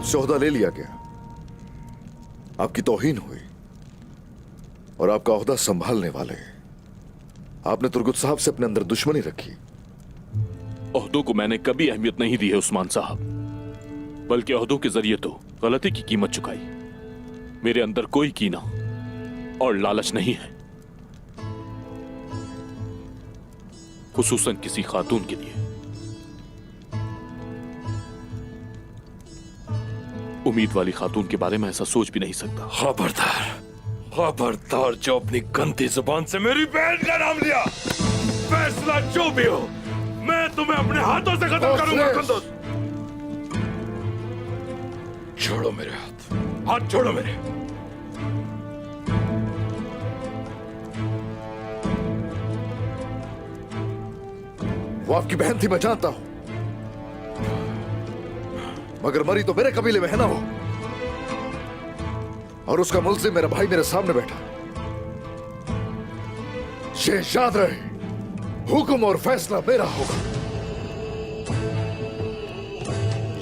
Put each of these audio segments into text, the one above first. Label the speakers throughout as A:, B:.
A: आपसे ओहदा ले लिया गया, आपकी तौहीन हुई और आपका ओहदा संभालने वाले आपने तुर्गुत साहब से अपने अंदर दुश्मनी रखी।
B: ओहदों को मैंने कभी अहमियत नहीं दी है उस्मान साहब, बल्कि ओहदों के जरिए तो गलती की कीमत चुकाई। मेरे अंदर कोई कीना और लालच नहीं है, खुसूसन किसी खातून के लिए। उम्मीद वाली खातून के बारे में ऐसा सोच भी नहीं सकता।
C: खबरदार, खबरदार जो अपनी गंदी जुबान से मेरी बहन का नाम लिया, फैसला जो भी हो मैं तुम्हें अपने हाथों से खत्म करूंगा। कुंदुज, छोड़ो मेरे हाथ, हाथ छोड़ो मेरे।
A: वो आपकी बहन थी, मैं जानता हूं, मगर मरी तो मेरे कबीले में है ना वो, और उसका मुल्जिम मेरा भाई मेरे सामने बैठा। ये याद रहे, हुक्म और फैसला मेरा होगा।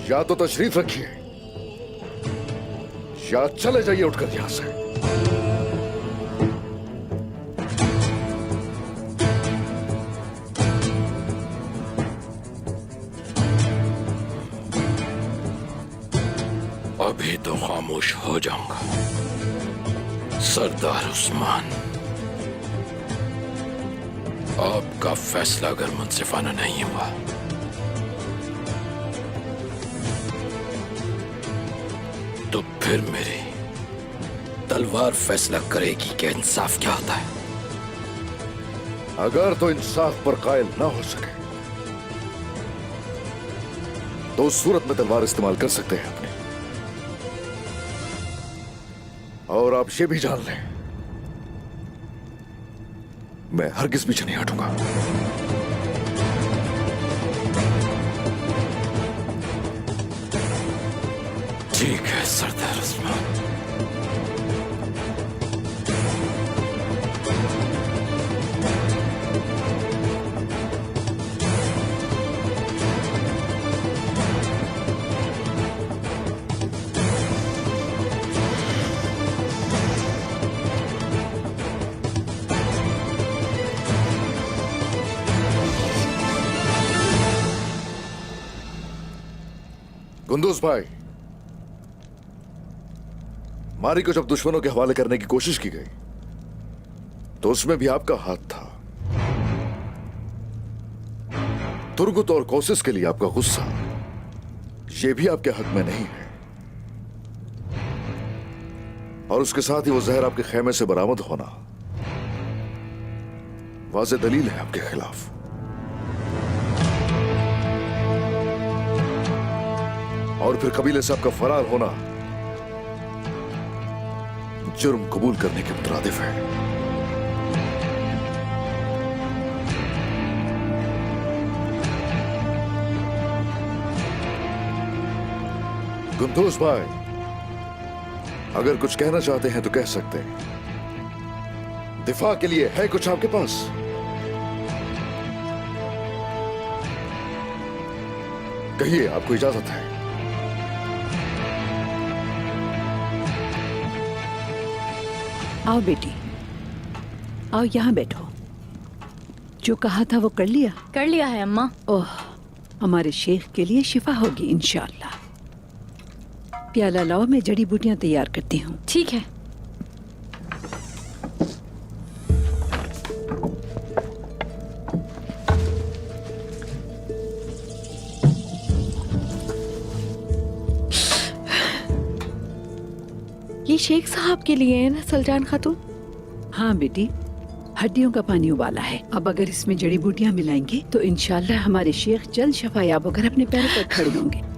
A: या तो तशरीफ रखिए या चले जाइए उठकर यहां से।
C: अभी तो खामोश हो जाऊंगा सरदार उस्मान। आपका फैसला अगर मुंसिफाना नहीं हुआ तो फिर मेरी तलवार फैसला करेगी कि इंसाफ क्या होता है।
A: अगर तो इंसाफ पर कायल ना हो सके तो उस सूरत में तलवार इस्तेमाल कर सकते हैं अपने। और आप ये भी जान लें, मैं हरगिज पीछे नहीं हटूंगा।
C: ठीक है सरदार उस्मान।
A: कुंदुज भाई, मारी को जब दुश्मनों के हवाले करने की कोशिश की गई तो उसमें भी आपका हाथ था। तुर्गुत और कोसिस के लिए आपका गुस्सा, यह भी आपके हक में नहीं है। और उसके साथ ही वो जहर आपके खेमे से बरामद होना वाज़े दलील है आपके खिलाफ। और फिर कबीले से आपका फरार होना जुर्म कबूल करने के मुतरादिफ है। कुंदुज भाई, अगर कुछ कहना चाहते हैं तो कह सकते हैं। दिफा के लिए है कुछ आपके पास? कहिए, आपको इजाजत है।
D: आओ बेटी, आओ यहाँ बैठो। जो कहा था वो कर लिया?
E: कर लिया है अम्मा।
D: ओह, हमारे शेख के लिए शिफा होगी इंशाअल्लाह। प्याला लाओ, मैं जड़ी बूटियां तैयार करती हूँ।
E: ठीक है। ये शेख साहब के लिए है ना सल्जान खातून?
D: हाँ बेटी, हड्डियों का पानी उबाला है। अब अगर इसमें जड़ी बूटियां मिलाएंगे तो इंशाअल्लाह हमारे शेख जल्द शफायाब होकर अपने पैरों पर खड़े होंगे।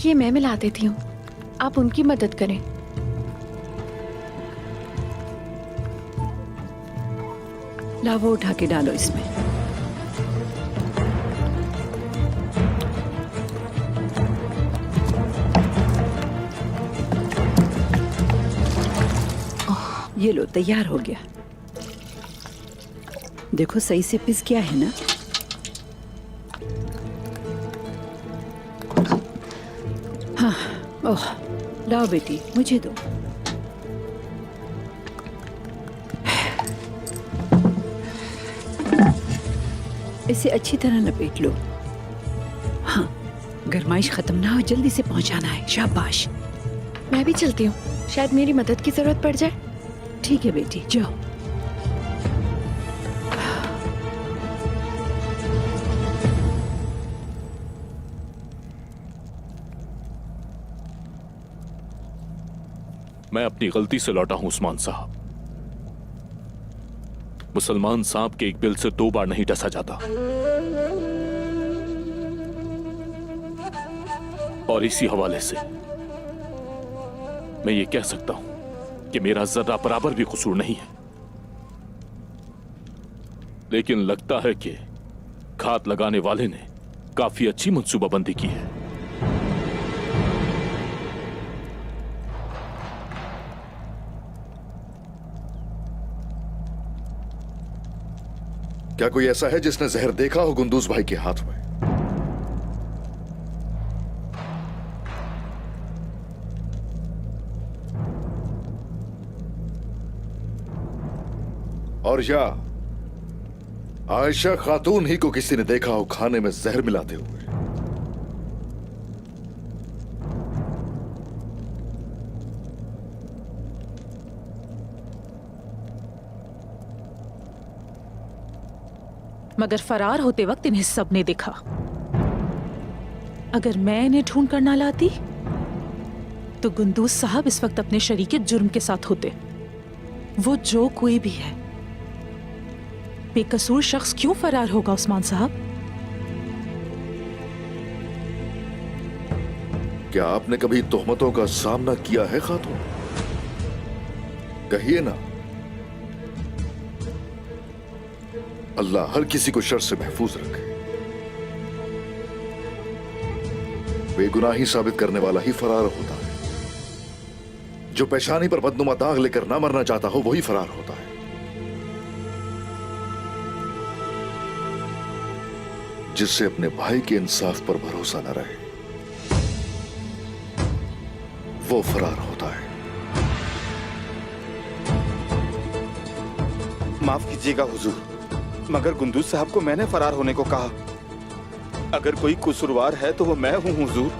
E: ये मैं मिला देती हूँ, आप उनकी मदद करें।
D: लाओ वो उठा के डालो इसमें। ये लो तैयार हो गया। देखो सही से पिस गया है ना। हाँ, ओह लाओ बेटी मुझे दो। इसे अच्छी तरह लपेट लो। हाँ, गरमाइश खत्म ना हो, जल्दी से पहुंचाना है। शाबाश।
E: मैं भी चलती हूँ, शायद मेरी मदद की जरूरत पड़ जाए।
D: ठीक है बेटी जाओ।
B: मैं अपनी गलती से लौटा हूं उस्मान साहब। मुसलमान सांप के एक बिल से 2 बार नहीं डसा जाता। और इसी हवाले से मैं ये कह सकता हूं कि मेरा जरा बराबर भी कसूर नहीं है। लेकिन लगता है कि घात लगाने वाले ने काफी अच्छी मंसूबाबंदी की है।
A: क्या कोई ऐसा है जिसने जहर देखा हो गुंदूज भाई के हाथ में? और या आयशा खातून ही को किसी ने देखा हो खाने में जहर मिलाते हुए?
F: मगर फरार होते वक्त इन्हें सबने देखा। अगर मैं इन्हें ढूंढ कर ना लाती तो गुंदूज साहब इस वक्त अपने शरीके जुर्म के साथ होते। वो जो कोई भी है, बेकसूर शख्स क्यों फरार होगा उस्मान साहब?
A: क्या आपने कभी तोहमतों का सामना किया है खातून? कहिए ना। अल्लाह हर किसी को शर से महफूज रखे। बेगुनाही साबित करने वाला ही फरार होता है। जो पेशानी पर बदनुमा दाग लेकर ना मरना चाहता हो वही फरार होता है। जिससे अपने भाई के इंसाफ पर भरोसा न रहे वो फरार होता है।
G: माफ कीजिएगा हुजूर, मगर गुंदूज साहब को मैंने फरार होने को कहा। अगर कोई कसूरवार है तो वो मैं हूं हुजूर।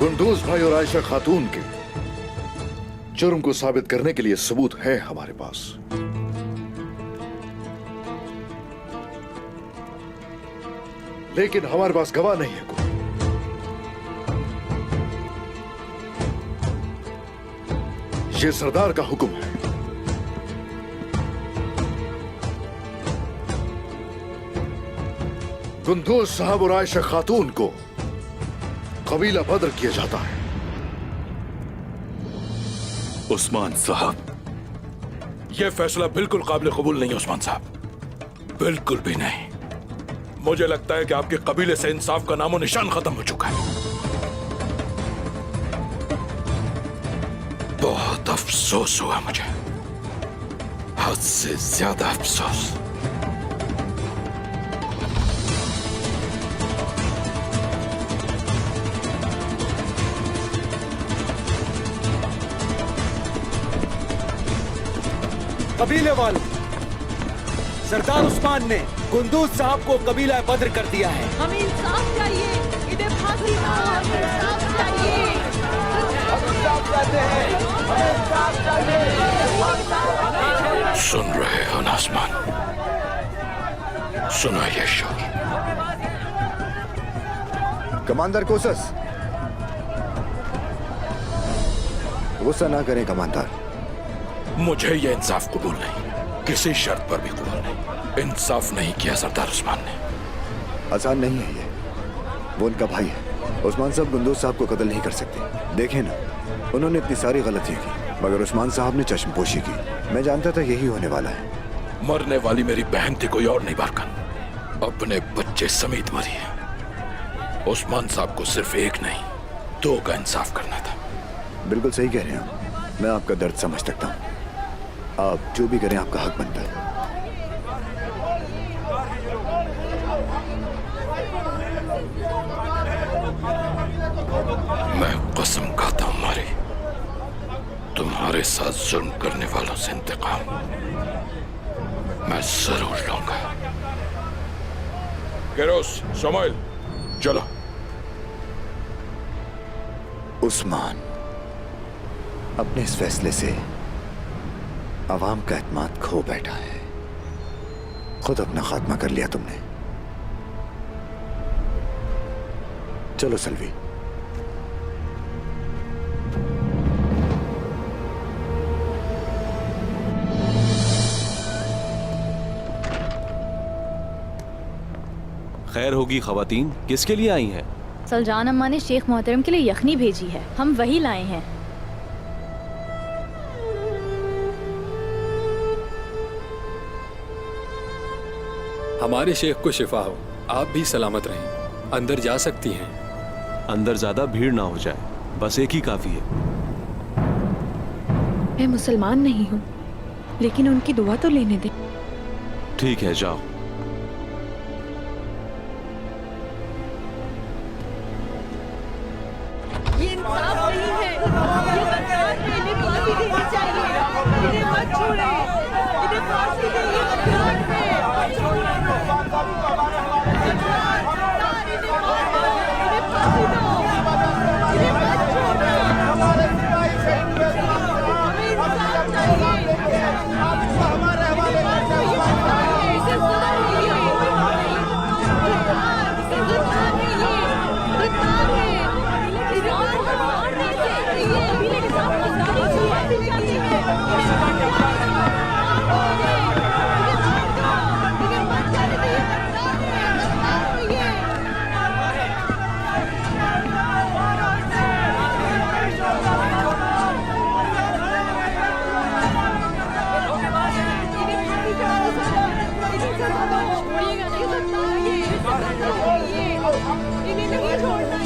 A: गुंदूज भाई और आयशा खातून के जुर्म को साबित करने के लिए सबूत है हमारे पास। लेकिन हमारे पास गवाह नहीं है कोई। ये सरदार का हुक्म है। गुंदूज साहब और आयशा खातून को कबीला बद्र किया जाता है।
C: उस्मान साहब, यह फैसला बिल्कुल काबिल कबूल नहीं है उस्मान साहब, बिल्कुल भी नहीं। मुझे लगता है कि आपके कबीले से इंसाफ का नामो निशान खत्म हो चुका है। बहुत अफसोस हुआ मुझे, हद से ज्यादा अफसोस।
H: कबीले वालों, सरदार उस्मान ने गुंदूज साहब को कबीला बद्र कर दिया है।
I: हमें इंसाफ चाहिए, इन्हें फांसी दो, हमें इंसाफ चाहिए।
H: हम इंसाफ चाहते हैं, हमें इंसाफ चाहिए।
C: सुन रहे हो ना उस्मान, सुनो ये शोर।
G: कमांडर कोसस, गुस्सा ना करें कमांडर।
C: मुझे यह इंसाफ कबूल नहीं। किसी शर्त पर भी कबूल नहीं। इंसाफ नहीं किया सरदार उस्मान ने।
J: आसान नहीं है ये, वो उनका भाई है। उस्मान साहब गुंदूज साहब को कत्ल नहीं कर सकते। देखें ना, उन्होंने इतनी सारी गलतियां की, मगर उस्मान साहब ने चश्मपोशी की। मैं जानता था यही होने वाला है।
C: मरने वाली मेरी बहन थी, कोई और नहीं बारकन। अपने बच्चे समेत मरी है। उस्मान साहब को सिर्फ एक नहीं, 2 का इंसाफ करना था।
J: बिल्कुल सही कह रहे हैं आप। मैं आपका दर्द समझ सकता हूँ। आप जो भी करें आपका हक बनता है।
C: मैं कसम खाता हूं मारे, तुम्हारे साथ जुल्म करने वालों से इंतकाम मैं जरूर लूंगा। केरोस, शमाइल, चलो।
J: उस्मान, अपने इस फैसले से आवाम का एतमाद खो बैठा है। खुद अपना खात्मा कर लिया तुमने। चलो सल्वी।
K: खैर होगी खवातीन, किसके लिए आई हैं?
L: सलजान अम्मा ने शेख मोहतरम के लिए यखनी भेजी है, हम वही लाए हैं।
M: हमारे शेख को शिफा हो, आप भी सलामत रहें। अंदर जा सकती हैं।
K: अंदर ज्यादा भीड़ ना हो जाए, बस एक ही काफी है।
E: मैं मुसलमान नहीं हूँ, लेकिन उनकी दुआ तो लेने दे।
K: ठीक है, जाओ।
I: ये इंसाफ नहीं है, ये गद्दार है, इन्हें फांसी देनी चाहिए। इन्हें मत छोड़े, इन्हें फांसी दे। ये गद्दार है, इन्हें फांसी दो, इन्हें मत छोड़ना। हमें इंसाफ चाहिए। हमारे हवाले मत दो, ये गद्दार है, इसे सजा दीजिए। इसे गद्दार है,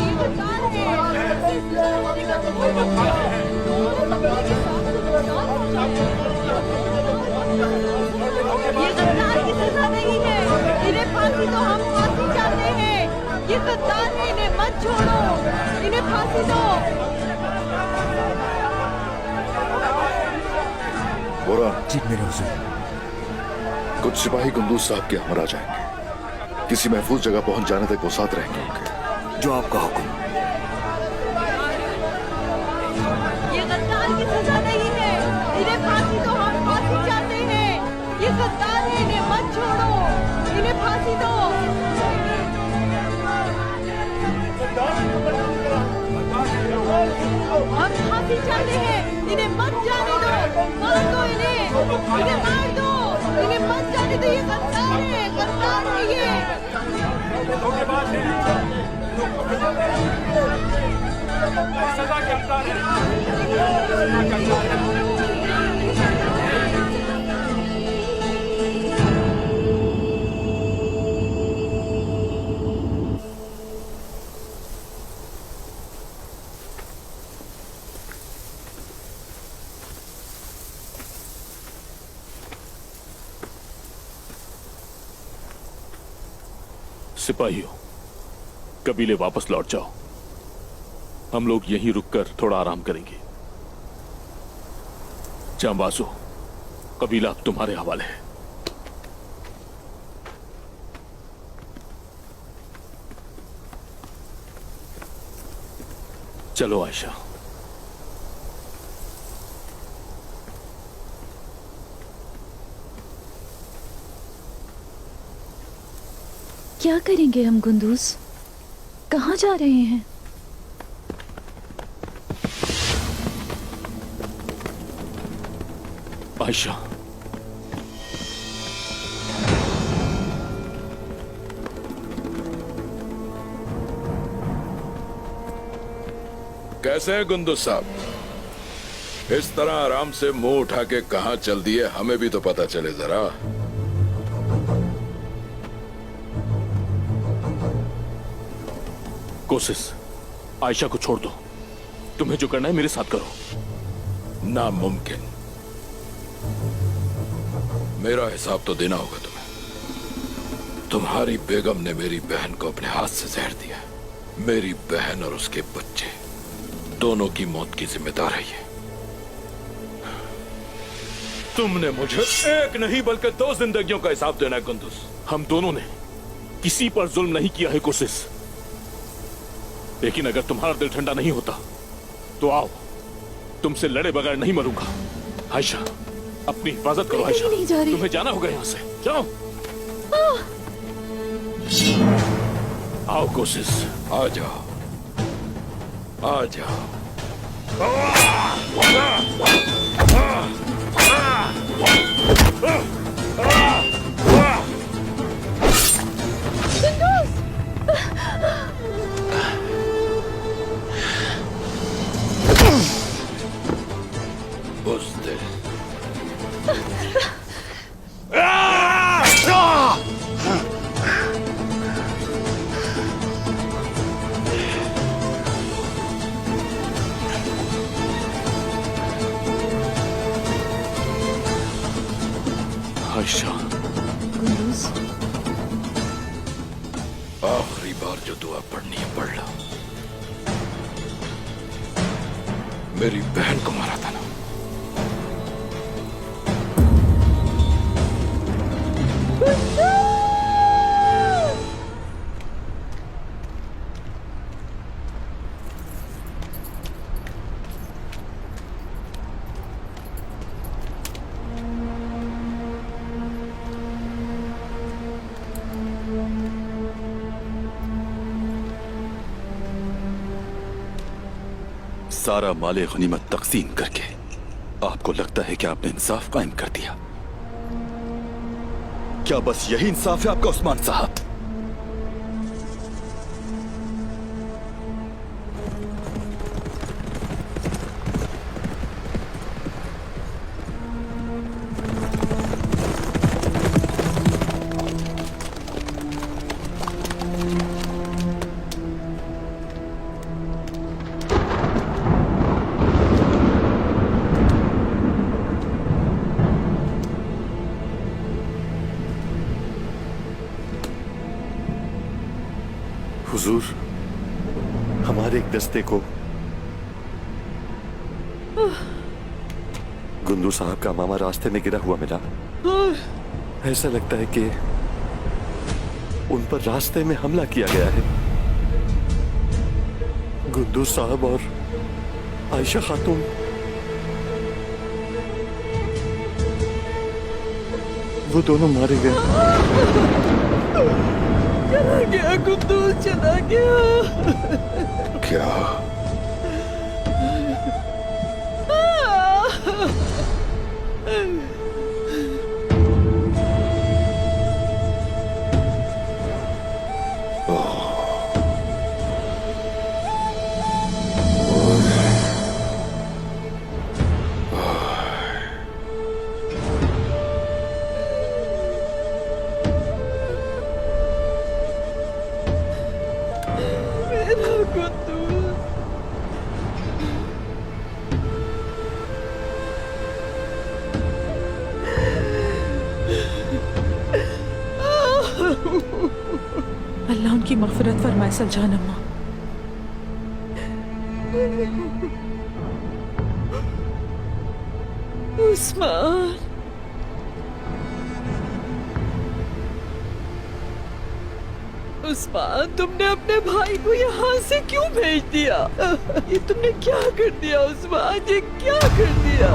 I: ये गद्दार है। ये गद्दार की सजा नहीं है, इन्हें फांसी दो। हम फांसी चाहते हैं। ये गद्दार है, इन्हें मत छोड़ो, इन्हें फांसी दो।
A: जी मेरे हुजूर। कुछ सिपाही गुंदूज साहब के हमरा जाएंगे। किसी महफूज जगह पहुंच जाने तक वो साथ रहेंगे उनके। जो आपका हुक्म।
I: ये गद्दार की सजा नहीं है, इन्हें फांसी दो। हम फांसी चाहते हैं। ये गद्दार है, इन्हें मत छोड़ो, इन्हें फांसी दो। हम फांसी चाहते हैं, इन्हें मत जाने दो। मार दो इन्हें मार दो, इन्हें मत जाने दो। ये गद्दार है, गद्दार है ये।
B: सिपाहियों, कबीले वापस लौट जाओ। हम लोग यहीं रुककर थोड़ा आराम करेंगे। जांबाजो, कबीला अब तुम्हारे हवाले है। चलो आयशा।
L: क्या करेंगे हम गुंदूज? कहाँ जा रहे हैं?
B: आयशा,
C: कैसे हैं गुंदुस साहब? इस तरह आराम से मुंह उठा के कहां चल दिए, हमें भी तो पता चले जरा।
B: कोशिश, आयशा को छोड़ दो। तुम्हें जो करना है मेरे साथ करो।
C: नामुमकिन। मेरा हिसाब तो देना होगा तुम्हें। तुम्हारी बेगम ने मेरी बहन को अपने हाथ से जहर दिया। मेरी बहन और उसके बच्चे दोनों की मौत की जिम्मेदार है ये। तुमने मुझे एक नहीं बल्कि 2 जिंदगियों का हिसाब देना है कुंदुस।
B: हम दोनों ने किसी पर जुल्म नहीं किया है कोशिश, लेकिन अगर तुम्हारा दिल ठंडा नहीं होता तो आओ, तुमसे लड़े बगैर नहीं मरूंगा। आयशा, अपनी हिफाजत करो। आयशा,
E: नहीं जा रही।
B: तुम्हें जाना होगा यहां से। जाओ। आओ कोशिश,
C: आ जाओ, आ जाओ। बुज़दिल।
B: आयशा,
C: आखिरी बार जो दुआ पढ़नी है पढ़ लो। मेरी बहन को मारा था ना।
K: सारा माले गनीमत तकसीम करके आपको लगता है कि आपने इंसाफ कायम कर दिया? क्या बस यही इंसाफ है आपका उस्मान साहब?
A: हुजूर, हमारे एक दस्ते को गुंदू साहब का मामा रास्ते में गिरा हुआ मिला। ऐसा लगता है कि उन पर रास्ते में हमला किया गया है। गुंदू साहब और आयशा खातून वो दोनों मारे गए।
I: चला गया कुंदूस, चला गया।
C: क्या?
F: अल्लाह उनकी मग़फ़िरत फरमाए सलजान अम्मा।
I: उस्मान, उस्मान, तुमने अपने भाई को यहाँ से क्यों भेज दिया? ये तुमने क्या कर दिया उस्मान? ये क्या कर दिया?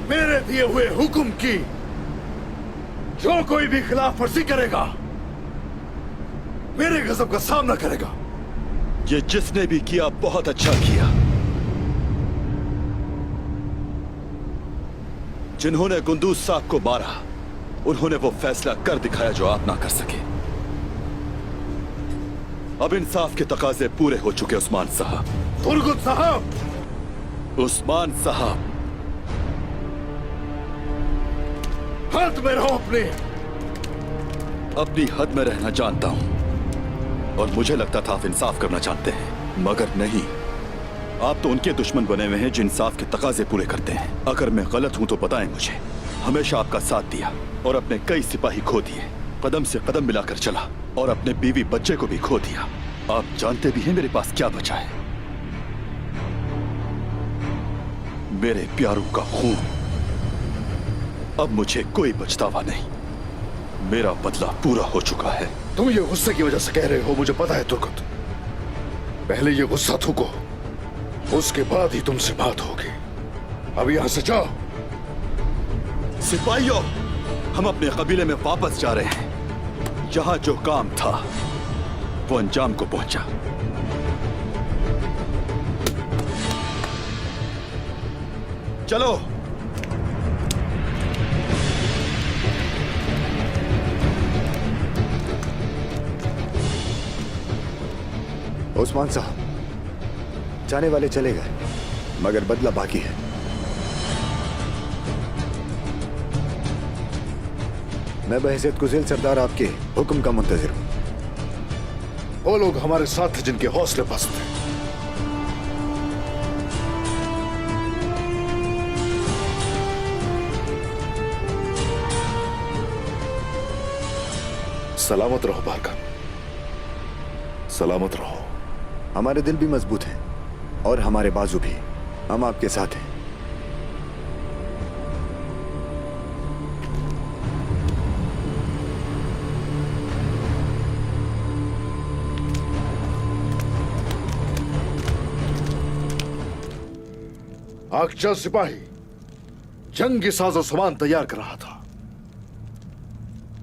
A: मेरे दिए हुए हुक्म की जो कोई भी खिलाफ वर्जी करेगा मेरे गजब का सामना करेगा।
K: ये जिसने भी किया बहुत अच्छा किया। जिन्होंने कुंदूज साहब को मारा उन्होंने वो फैसला कर दिखाया जो आप ना कर सके। अब इंसाफ के तकाजे पूरे हो चुके उस्मान साहब।
A: तुर्गुत साहब,
K: उस्मान साहब,
A: हद में रहो। अपनी
K: हद में रहना जानता हूं और मुझे लगता था आप इंसाफ करना चाहते हैं, मगर नहीं। आप तो उनके दुश्मन बने हुए हैं जो इंसाफ के तकाजे पूरे करते हैं। अगर मैं गलत हूं तो बताएं मुझे। हमेशा आपका साथ दिया और अपने कई सिपाही खो दिए, कदम से कदम मिलाकर चला और अपने बीवी बच्चे को भी खो दिया। आप जानते भी हैं मेरे पास क्या बचा है, मेरे प्यारों का खून। अब मुझे कोई पछतावा नहीं, मेरा बदला पूरा हो चुका है।
A: तुम ये गुस्से की वजह से कह रहे हो, मुझे पता है तुर्गुत। पहले ये गुस्सा थूको, उसके बाद ही तुमसे बात होगी। अब यहां से जाओ।
K: सिपाहियों, हम अपने कबीले में वापस जा रहे हैं। जहां जो काम था वो अंजाम को पहुंचा। चलो।
J: उस्मान साहब, जाने वाले चले गए मगर बदला बाकी है। मैं बहैसियत कुज़िल सरदार आपके हुक्म का मुंतजिर हूं।
A: वो लोग हमारे साथ थे जिनके हौसले पस्त थे। सलामत रहो बारकान, सलामत रहो।
J: हमारे दिल भी मजबूत हैं और हमारे बाजू भी। हम आपके साथ हैं।
A: आखचल सिपाही जंग की साजो सामान तैयार कर रहा था,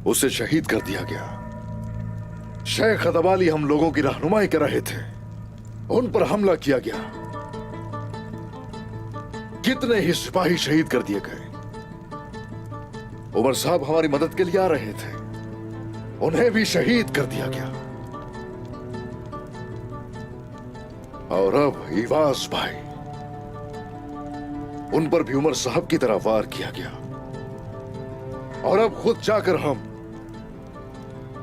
A: उसे शहीद कर दिया गया। शेख अदबाली हम लोगों की रहनुमाई कर रहे थे, उन पर हमला किया गया। कितने ही सिपाही शहीद कर दिए गए। उमर साहब हमारी मदद के लिए आ रहे थे, उन्हें भी शहीद कर दिया गया। और अब इवाज भाई, उन पर भी उमर साहब की तरह वार किया गया। और अब खुद जाकर हम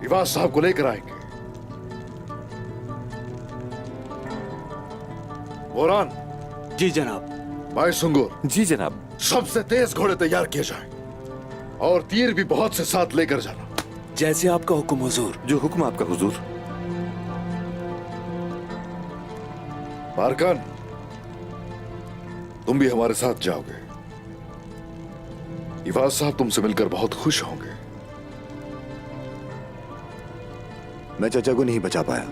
A: इवाज साहब को लेकर आएंगे। बोरान।
H: जी जनाब।
A: भाई सुंगुर।
H: जी जनाब।
A: सबसे तेज घोड़े तैयार किए जाएं और तीर भी बहुत से साथ लेकर जाना।
H: जैसे आपका हुक्म हुजूर।
J: जो हुक्म आपका हुजूर।
A: बारकान, तुम भी हमारे साथ जाओगे। इवाज साहब तुमसे मिलकर बहुत खुश होंगे।
J: मैं चाचा को नहीं बचा पाया,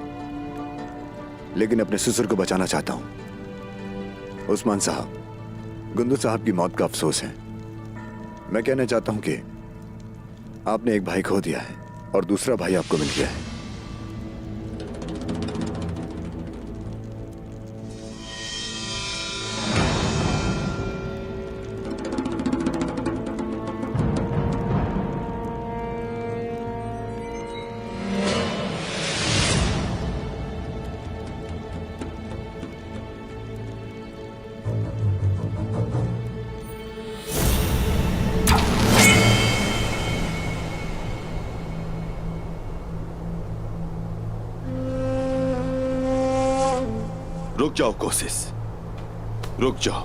J: लेकिन अपने ससुर को बचाना चाहता हूं। उस्मान साहब, गुंदू साहब की मौत का अफसोस है। मैं कहना चाहता हूं कि आपने एक भाई खो दिया है और दूसरा भाई आपको मिल गया है।
K: रुक जाओ कोशिश, रुक जाओ।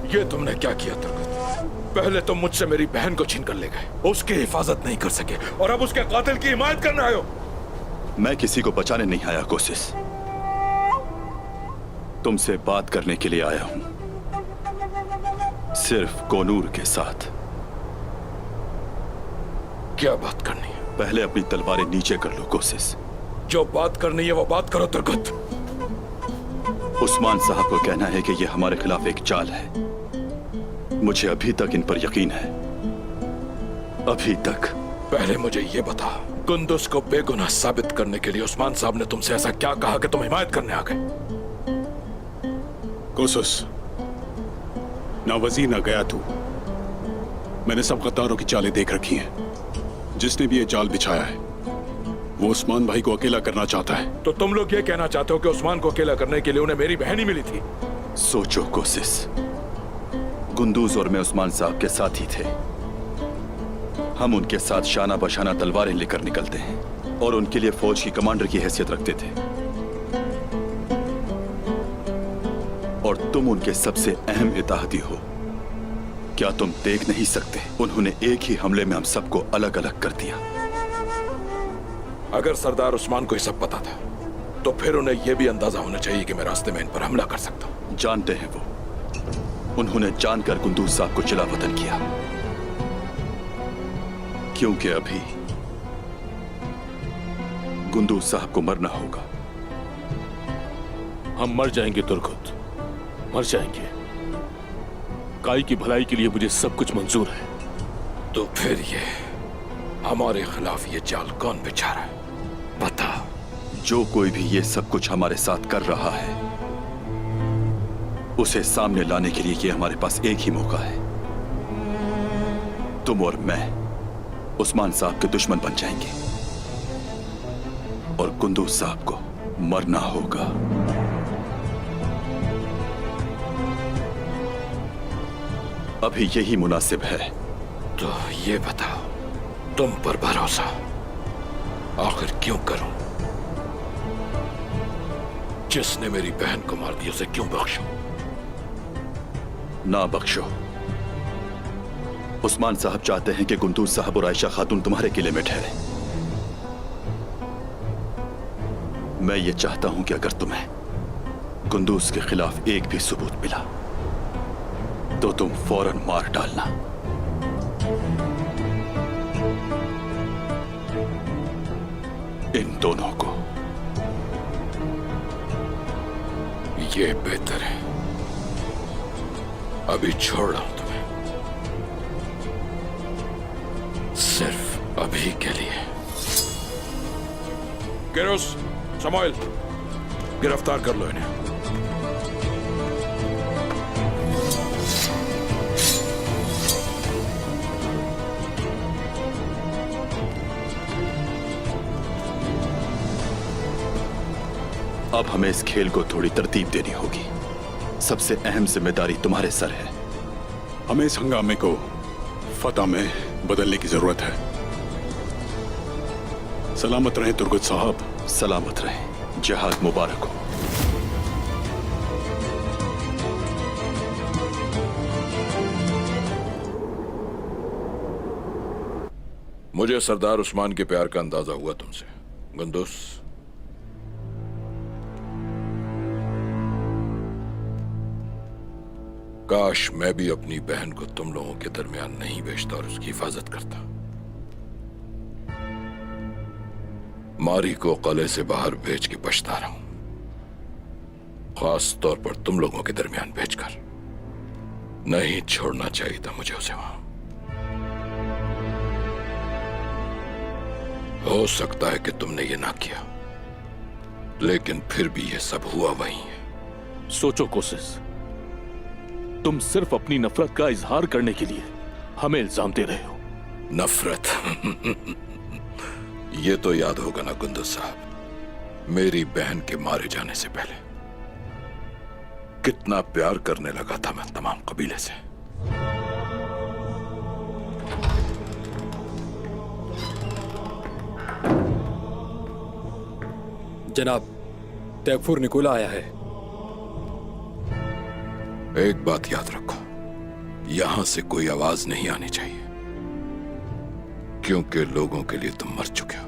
C: ये तुमने क्या किया तुर्गुत? पहले तुम मुझसे मेरी बहन को छीन कर ले गए, उसकी हिफाजत नहीं कर सके, और अब उसके कातिल की हिमायत करने आए हो।
K: मैं किसी को बचाने नहीं आया कोशिश, तुमसे बात करने के लिए आया हूं, सिर्फ कोनूर के साथ।
C: क्या बात करनी है?
K: पहले अपनी तलवारें नीचे कर लो कोशिश।
C: जो बात करनी है वो बात करो तुर्गुत।
K: उस्मान साहब को कहना है कि यह हमारे खिलाफ एक चाल है। मुझे अभी तक इन पर यकीन है, अभी तक।
C: पहले मुझे ये बता, कुंदुस को बेगुनाह साबित करने के लिए उस्मान साहब ने तुमसे ऐसा क्या कहा कि तुम हिमायत करने आ गए?
N: कोसुस, ना वजीर ना गया तू, मैंने सब गद्दारों की चालें देख रखी हैं। जिसने भी ये जाल बिछाया है वो उस्मान भाई को अकेला करना चाहता है।
C: तो तुम लोग ये कहना चाहते हो कि उस्मान को अकेला करने के लिए उन्हें मेरी बहन ही मिली थी?
K: सोचो कोसिस, गुंदूज और मैं उस्मान साहब के साथ ही थे। हम उनके साथ शाना बशाना तलवारें लेकर निकलते हैं और उनके लिए फौज की कमांडर की हैसियत रखते थे। और तुम उनके सबसे अहम इताहती हो। क्या तुम देख नहीं सकते, उन्होंने एक ही हमले में हम सबको अलग अलग कर दिया।
C: अगर सरदार उस्मान को ये सब पता था तो फिर उन्हें यह भी अंदाजा होना चाहिए कि मैं रास्ते में इन पर हमला कर सकता हूं।
K: जानते हैं वो, उन्होंने जानकर कुंदूज साहब को जलावतन किया, क्योंकि अभी कुंदूज साहब को मरना होगा।
B: हम मर जाएंगे तुर्गुत, मर जाएंगे। काई की भलाई के लिए मुझे सब कुछ मंजूर है।
C: तो फिर ये हमारे खिलाफ ये जाल कौन बिछा रहा है? बता।
K: जो कोई भी ये सब कुछ हमारे साथ कर रहा है, उसे सामने लाने के लिए ये हमारे पास एक ही मौका है। तुम और मैं उस्मान साहब के दुश्मन बन जाएंगे और कुंदूज साहब को मरना होगा। अभी यही मुनासिब है।
C: तो ये बताओ, तुम पर भरोसा आखिर क्यों करूं? जिसने मेरी बहन को मार दिया उसे क्यों बख्शूं?
K: ना बख्शो। उस्मान साहब चाहते हैं कि कुंदूज साहब और आयशा खातून तुम्हारे किले में ठहरे। मैं ये चाहता हूं कि अगर तुम्हें कुंदूज के खिलाफ एक भी सबूत मिला तो तुम फौरन मार डालना। इन दोनों को।
C: ये बेहतर है। अभी छोड़ रहा हूं तुम्हें, सिर्फ अभी के लिए। गिरोस, शमुएल, गिरफ्तार कर लो इन्हें।
K: अब हमें इस खेल को थोड़ी तरतीब देनी होगी। सबसे अहम जिम्मेदारी तुम्हारे सर है।
N: हमें इस हंगामे को फतह में बदलने की जरूरत है। सलामत रहें तुर्गुत साहब।
K: सलामत रहें। जिहाद मुबारक हो।
C: मुझे सरदार उस्मान के प्यार का अंदाजा हुआ तुमसे, गुंदुस। काश मैं भी अपनी बहन को तुम लोगों के दरमियान नहीं भेजता और उसकी हिफाजत करता। मारी को कले से बाहर भेज के पछता रहा हूं, खास तौर पर तुम लोगों के दरमियान भेजकर। नहीं छोड़ना चाहिए था मुझे उसे वहां। हो सकता है कि तुमने ये ना किया, लेकिन फिर भी ये सब हुआ वही है।
B: सोचो कोसिस, तुम सिर्फ अपनी नफरत का इजहार करने के लिए हमें इल्जाम दे रहे हो।
C: नफरत? ये तो याद होगा ना गुंदुस साहब, मेरी बहन के मारे जाने से पहले कितना प्यार करने लगा था मैं तमाम कबीले से।
M: जनाब, तैफूर निकोला आया है।
C: एक बात याद रखो, यहां से कोई आवाज नहीं आनी चाहिए, क्योंकि लोगों के लिए तुम मर चुके हो।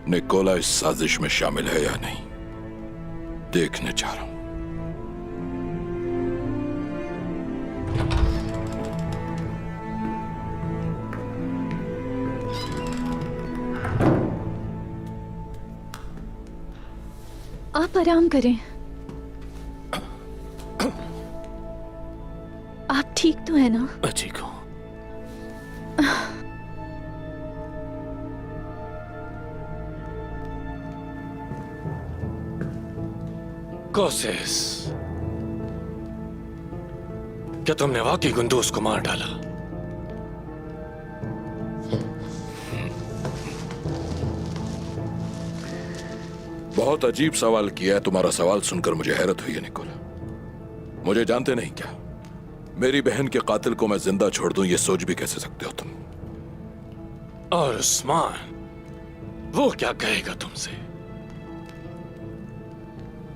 C: निकोला इस साजिश में शामिल है या नहीं, देखने जा रहा हूं।
L: आप आराम करें। आप ठीक तो है ना?
B: ठीक हूँ।
M: कोशिश, क्या तुमने वाकई गुंदूस को मार डाला?
C: बहुत अजीब सवाल किया है। तुम्हारा सवाल सुनकर मुझे हैरत हुई है निकोला। मुझे जानते नहीं क्या? मेरी बहन के कातिल को मैं जिंदा छोड़ दूं, ये सोच भी कैसे सकते हो तुम?
M: और उस्मान, वो क्या कहेगा तुमसे?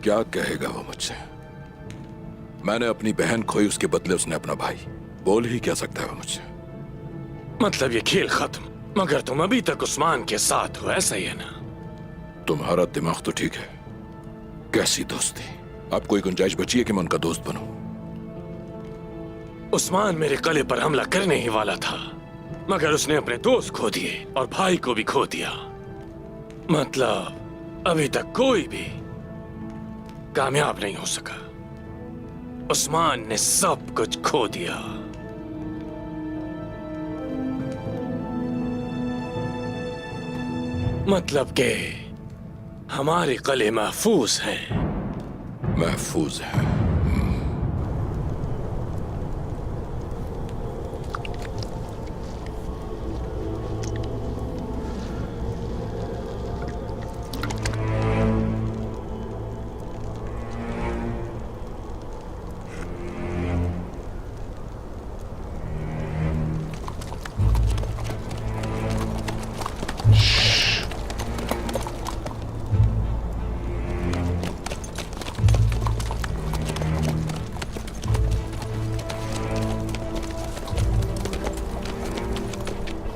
C: क्या कहेगा वो मुझसे? मैंने अपनी बहन खोई, उसके बदले उसने अपना भाई। बोल ही क्या सकता है वो मुझसे?
M: मतलब ये खेल खत्म, मगर तुम अभी तक उस्मान के साथ हो, ऐसा ही है ना?
C: तुम्हारा दिमाग तो ठीक है। कैसी दोस्ती? अब कोई गुंजाइश बची है कि मैं उनका दोस्त बनूं?
M: उस्मान मेरे कले पर हमला करने ही वाला था, मगर उसने अपने दोस्त खो दिए और भाई को भी खो दिया। मतलब अभी तक कोई भी कामयाब नहीं हो सका। उस्मान ने सब कुछ खो दिया। मतलब के हमारे कले महफूज हैं।
C: महफूज है।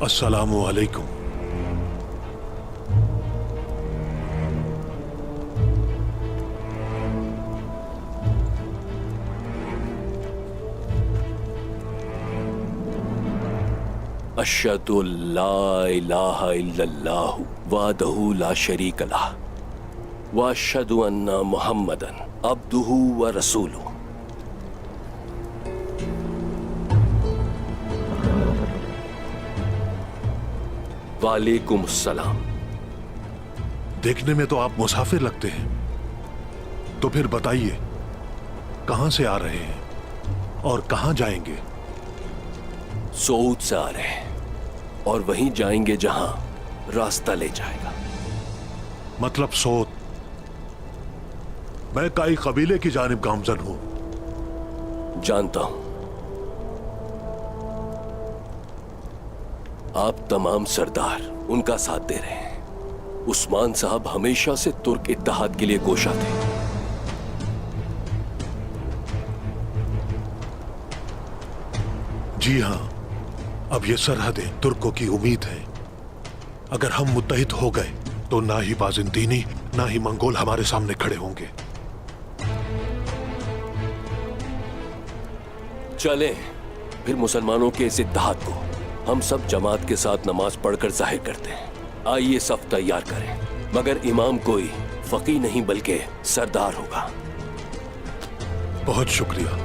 N: अस्सलामु अलैकुम।
O: अशहदु ला इलाहा इल्लल्लाहु वहदहु ला शरीक लह व अशहदु अन्ना मुहम्मदन अब्दुहु व रसूलुहु। वालेकुम अस्सलाम।
N: देखने में तो आप मुसाफिर लगते हैं, तो फिर बताइए कहां से आ रहे हैं और कहां जाएंगे?
O: सऊद से आ रहे हैं और वहीं जाएंगे जहां रास्ता ले जाएगा।
N: मतलब सऊद? मैं काई कबीले की जानिब गामजन हूं।
O: जानता हूं। आप तमाम सरदार उनका साथ दे रहे हैं। उस्मान साहब हमेशा से तुर्क इत्तेहाद के लिए कोशा थे।
N: जी हां, अब ये सरहदें तुर्कों की उम्मीद है। अगर हम मुत्तहिद हो गए तो ना ही बाजिंदीनी ना ही मंगोल हमारे सामने खड़े होंगे।
O: चलें, फिर मुसलमानों के इस इत्तेहाद को हम सब जमात के साथ नमाज पढ़कर जाहिर करते हैं। आइए सब तैयार करें, मगर इमाम कोई फकीह नहीं बल्कि सरदार होगा।
N: बहुत शुक्रिया।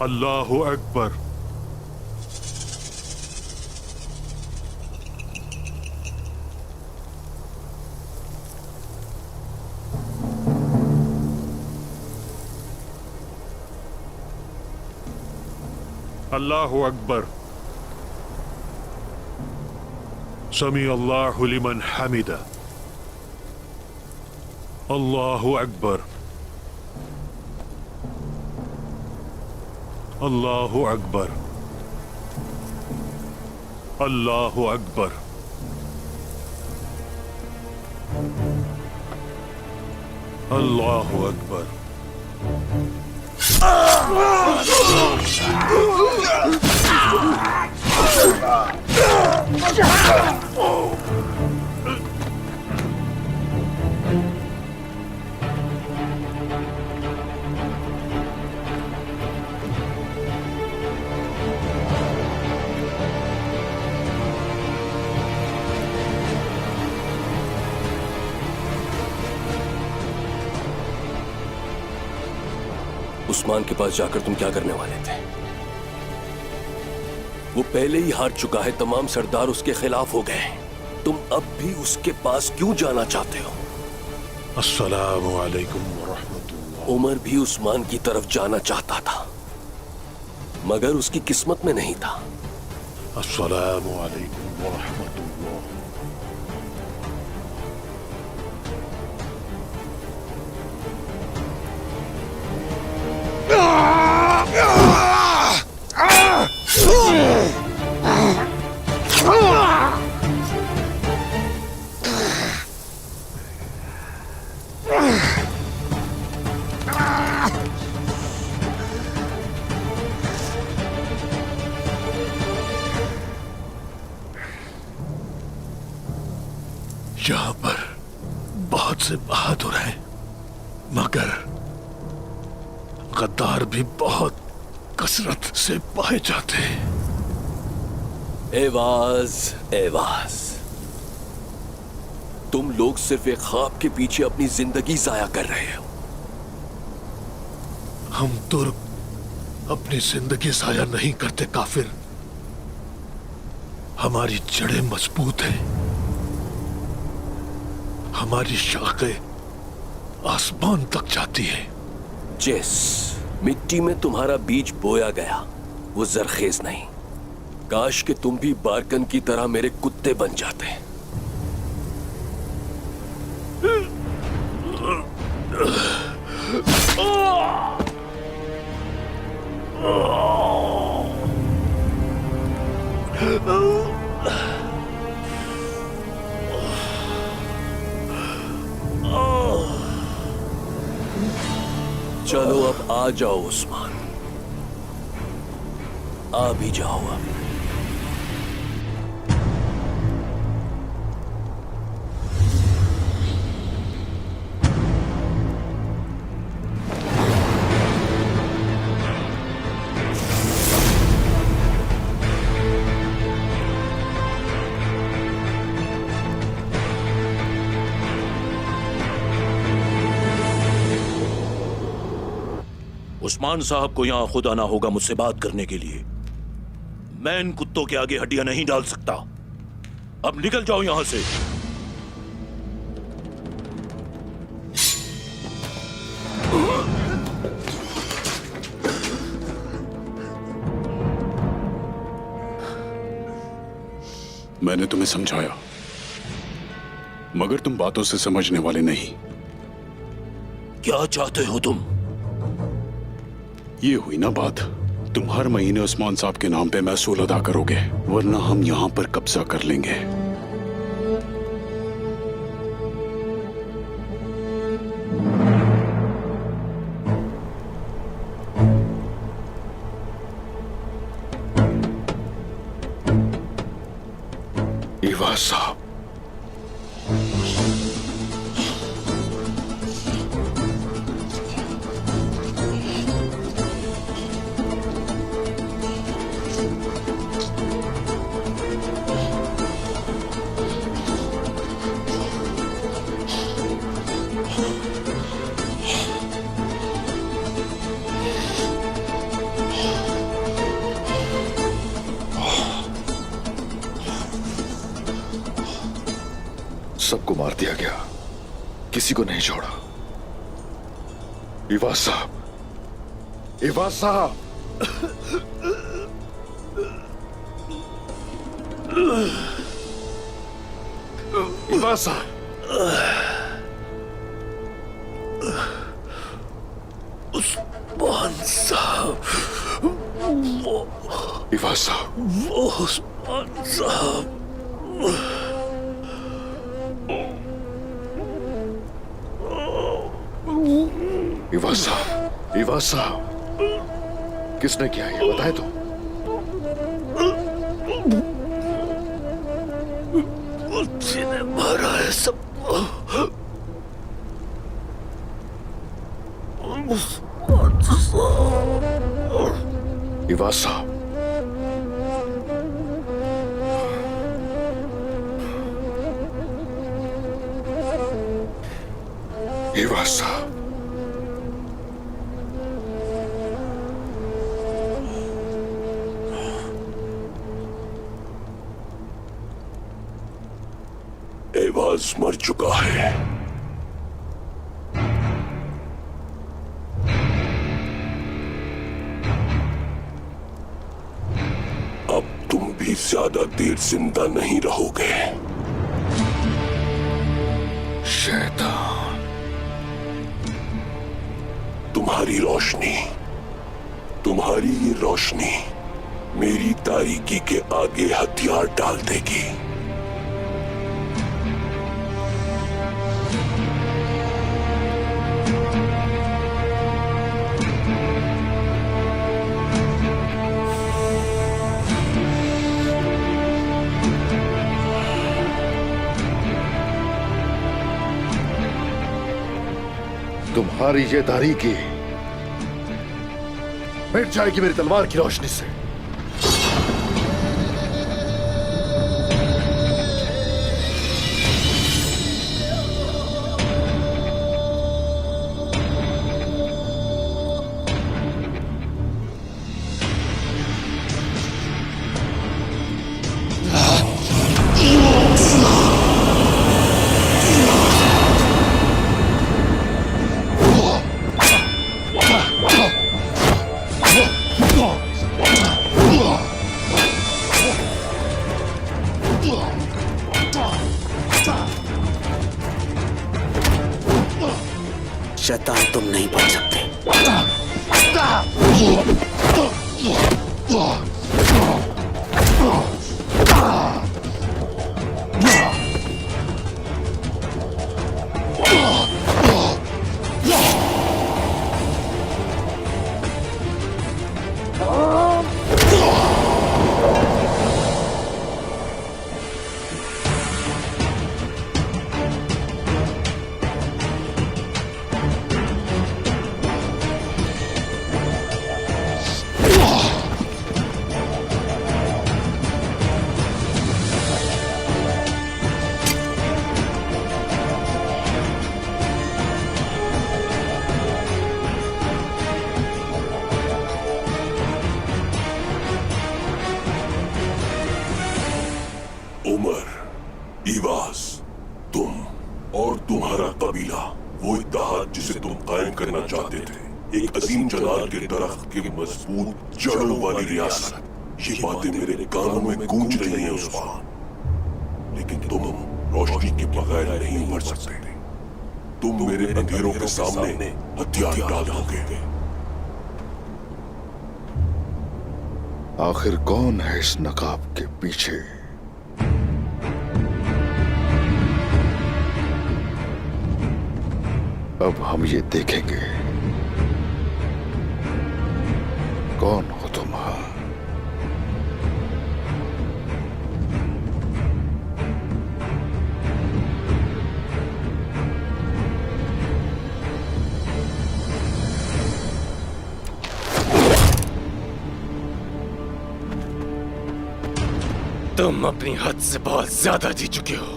N: अल्लाहु अकबर। अल्लाहु अकबर। समी अल्लाहु लिमन हमिदा। अल्लाहु अकबर। अल्लाहु अकबर। अल्लाहु अकबर। अल्लाहु अकबर।
O: उस्मान के पास जाकर तुम क्या करने वाले थे? वो पहले ही हार चुका है, तमाम सरदार उसके खिलाफ हो गए हैं। तुम अब भी उसके पास क्यों जाना चाहते हो?
C: अस्सलामु अलैकुम व रहमतुल्लाह।
O: उमर भी उस्मान की तरफ जाना चाहता था, मगर उसकी किस्मत में नहीं था।
C: अस्सलामु अलैकुम व रहमतुल्लाह। यहाँ पर बहुत से बहादुर हैं, मगर गद्दार भी बहुत कसरत से पाए जाते हैं।
O: Ahvaz, Ahvaz. तुम लोग सिर्फ एक ख्वाब के पीछे अपनी जिंदगी जाया कर रहे हो।
C: हम तुर्क अपनी जिंदगी जाया नहीं करते काफिर। हमारी जड़ें मजबूत हैं, हमारी शाखें आसमान तक जाती हैं।
O: जिस मिट्टी में तुम्हारा बीज बोया गया वो जरखेज नहीं। काश कि तुम भी बारकन की तरह मेरे कुत्ते बन जाते। चलो अब आ जाओ उस्मान, आ भी जाओ अब।
P: उस्मान साहब को यहां खुद आना होगा मुझसे बात करने के लिए। मैं इन कुत्तों के आगे हड्डियां नहीं डाल सकता। अब निकल जाओ यहां से।
N: मैंने तुम्हें समझाया, मगर तुम बातों से समझने वाले नहीं।
P: क्या चाहते हो तुम?
N: ये हुई ना बात, तुम हर महीने उस्मान साहब के नाम पे महसूल अदा करोगे, वरना हम यहां पर कब्जा कर लेंगे।
A: इवा साहब, सबको मार दिया गया, किसी को नहीं छोड़ा। इवा साहब, इवा साहब, इवा साहब,
C: उस्मान साहब,
A: इवा साहब,
C: वो उस्मान साहब।
A: इवा साहब, इवा साहब, किसने किया ये बताए तो।
C: उसी ने मारा है सबको।
A: इवा साहब, इवा साहब,
Q: शहबाज मर चुका है। अब तुम भी ज्यादा देर जिंदा नहीं रहोगे। शैतान, तुम्हारी रोशनी, तुम्हारी ये रोशनी मेरी तारीकी के आगे हथियार डाल देगी।
A: तुम्हारी ये तारीकी मिट जाएगी मेरी तलवार की रोशनी से।
H: शैतान, तुम नहीं बच सकते।
Q: उमर, ईवास, तुम और तुम्हारा कबीला वो इत्तेहाद जिसे तुम कायम करना चाहते थे, एक अजीम जलाल के दरख्त के मजबूत जड़ों वाली रियासत। ये बातें मेरे कानों में गूंज रही हैं उस्मान, लेकिन तुम रोशनी के बगैर नहीं मर सकते। तुम मेरे अंधेरों के सामने हथियार डाल दोगे।
A: आखिर कौन है इस नकाब के पीछे? अब हम ये देखेंगे कौन हो तुम।
M: तुम अपनी हद से बहुत ज्यादा जी चुके हो,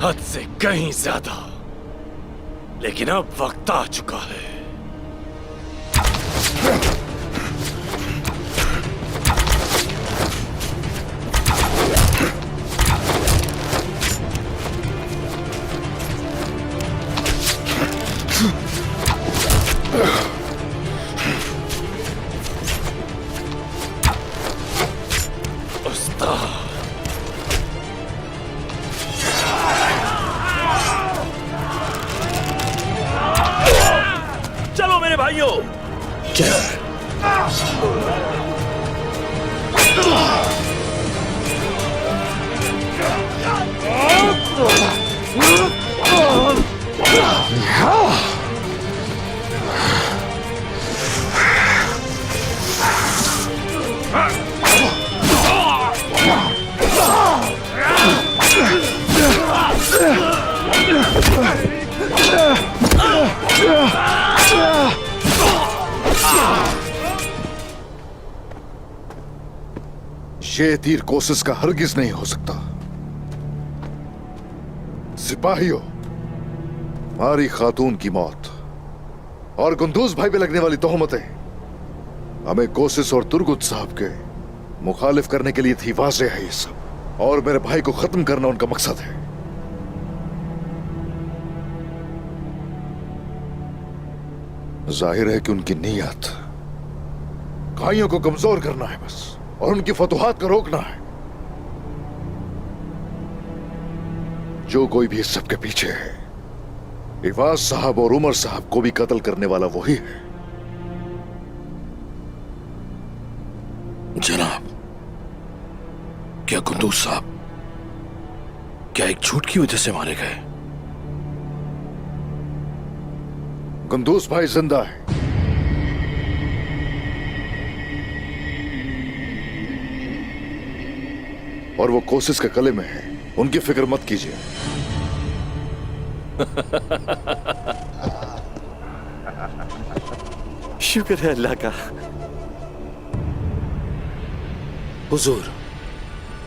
M: हद से कहीं ज्यादा। लेकिन अब वक्त आ चुका है। उस्ताद,
P: चलो मेरे भाइयों,
A: ये तीर कोशिश का हरगिज नहीं हो सकता। सिपाहियों, हमारी खातून की मौत और गुंदूज भाई पे लगने वाली तोहमतें हमें कोशिश और तुर्गुत साहब के मुखालिफ करने के लिए थी। वाज़ेह है ये सब, और मेरे भाई को खत्म करना उनका मकसद है। जाहिर है कि उनकी नीयत काइयों को कमजोर करना है बस, और उनकी फतुहात को रोकना है। जो कोई भी इस सब के पीछे है, इवाज साहब और उमर साहब को भी कत्ल करने वाला वही है।
C: जनाब, क्या कुंदूस साहब क्या एक झूठ की वजह से मारे गए?
A: कुंदूस भाई जिंदा है। और वो कोशिश के कले में है, उनकी फिक्र मत कीजिए।
G: शुक्र है अल्लाह का।
H: हुजूर,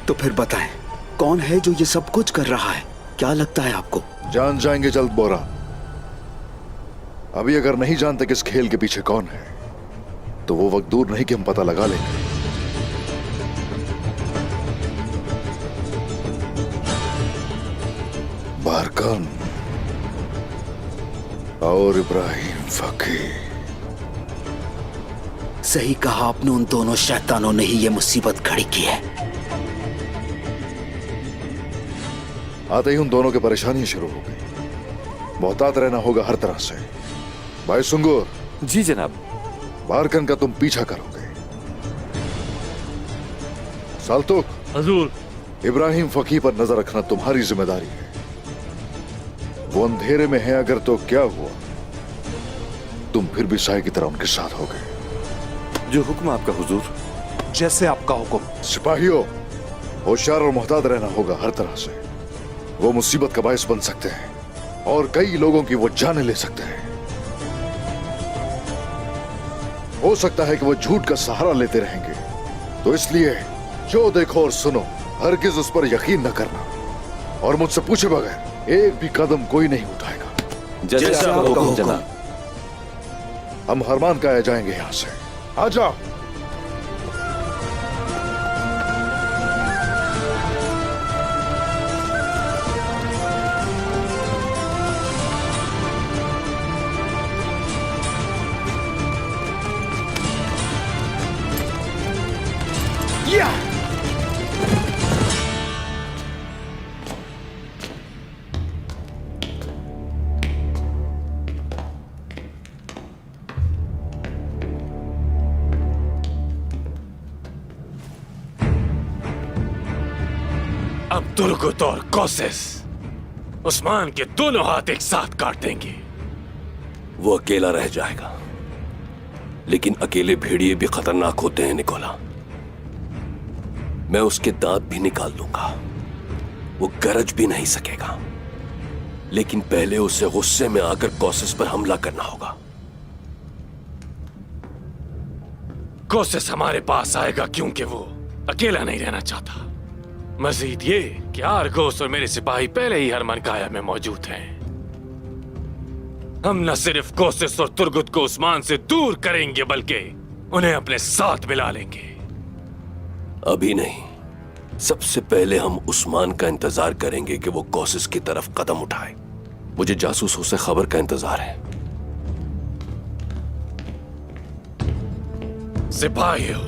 H: तो फिर बताएं, कौन है जो ये सब कुछ कर रहा है? क्या लगता है आपको?
A: जान जाएंगे जल्द बोरा। अभी अगर नहीं जानते कि इस खेल के पीछे कौन है, तो वो वक्त दूर नहीं कि हम पता लगा लेंगे। बारकन और इब्राहिम फकी।
H: सही कहा आपने, उन दोनों शैतानों ने ही ये मुसीबत खड़ी की है।
A: आते ही उन दोनों की परेशानी शुरू हो गई। मोहतात रहना होगा हर तरह से। भाई सुंगूर।
G: जी जनाब।
A: बारकन का तुम पीछा करोगे। साल्तुक।
B: हजूर।
A: इब्राहिम फकी पर नजर रखना तुम्हारी जिम्मेदारी है। वो अंधेरे में है अगर, तो क्या हुआ, तुम फिर भी साए की तरह उनके साथ हो गए।
G: जो हुक्म आपका हुजूर।
H: जैसे आपका हुक्म।
A: सिपाहियों, होशियार और मोहतात रहना होगा हर तरह से। वो मुसीबत का बायस बन सकते हैं और कई लोगों की वो जाने ले सकते हैं। हो सकता है कि वो झूठ का सहारा लेते रहेंगे, तो इसलिए जो देखो और सुनो हरगिज उस पर यकीन न करना, और मुझसे पूछे बगैर एक भी कदम कोई नहीं उठाएगा।
G: जैसा आपका हुक्म जनाब।
A: हम हरमान का आ जाएंगे यहां से। आ जाओ।
M: अब तुर्गुत और कोसिस उस्मान के दोनों हाथ एक साथ काट देंगे।
O: वो अकेला रह जाएगा, लेकिन अकेले भेड़िए भी खतरनाक होते हैं निकोला। मैं उसके दांत भी निकाल दूंगा। वो गरज भी नहीं सकेगा, लेकिन पहले उसे गुस्से में आकर कोसिस पर हमला करना होगा।
M: कोसिस हमारे पास आएगा क्योंकि वो अकेला नहीं रहना चाहता। मजीद ये कि आरगोस और मेरे सिपाही पहले ही हरमनकाया में मौजूद हैं। हम न सिर्फ कोसिस और तुर्गुत को उस्मान से दूर करेंगे, बल्कि उन्हें अपने साथ मिला लेंगे।
O: अभी नहीं, सबसे पहले हम उस्मान का इंतजार करेंगे कि वो कोसिस की तरफ कदम उठाए। मुझे जासूसों से खबर का इंतजार है।
M: सिपाहियों,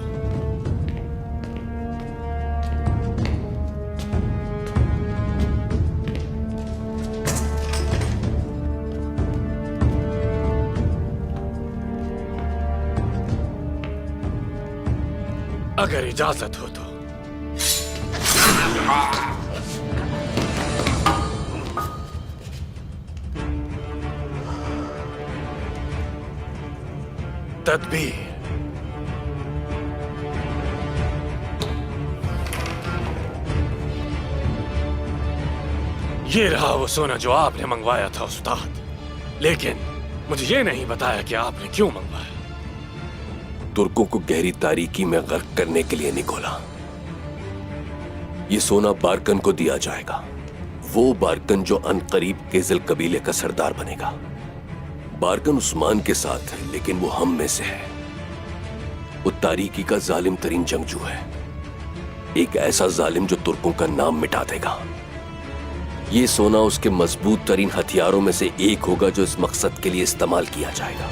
M: अगर इजाजत हो तो तदबीर। ये रहा वो सोना जो आपने मंगवाया था उस्ताद, लेकिन मुझे ये नहीं बताया कि आपने क्यों मंगवाया।
O: तुर्कों को गहरी तारीकी में गर्क करने के लिए निकोला। ये सोना बारकन को दिया जाएगा। वो बारकन जो अनकरीब केजल कबीले का सरदार बनेगा। बारकन उस्मान के साथ है, लेकिन वो हम में से है। वो तारीकी का जालिम तरीन जंगजू है, एक ऐसा जालिम जो तुर्कों का नाम मिटा देगा। ये सोना उसके मजबूत तरीन हथियारों में से एक होगा जो इस मकसद के लिए इस्तेमाल किया जाएगा।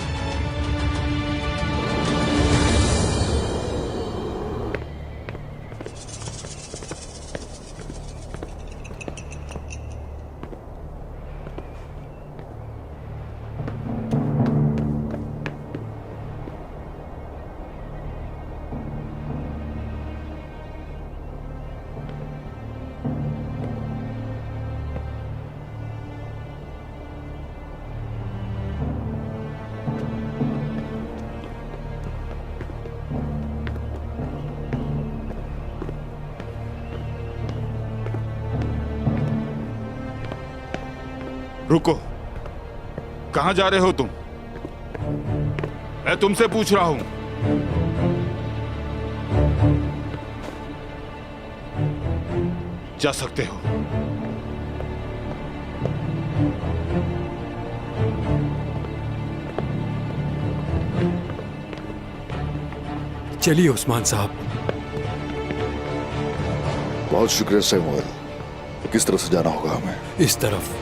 G: रुको, कहां जा रहे हो तुम? मैं तुमसे पूछ रहा हूं। जा सकते हो।
H: चलिए उस्मान साहब।
A: बहुत शुक्रिया सैमुअल। किस तरफ से जाना होगा हमें?
H: इस तरफ।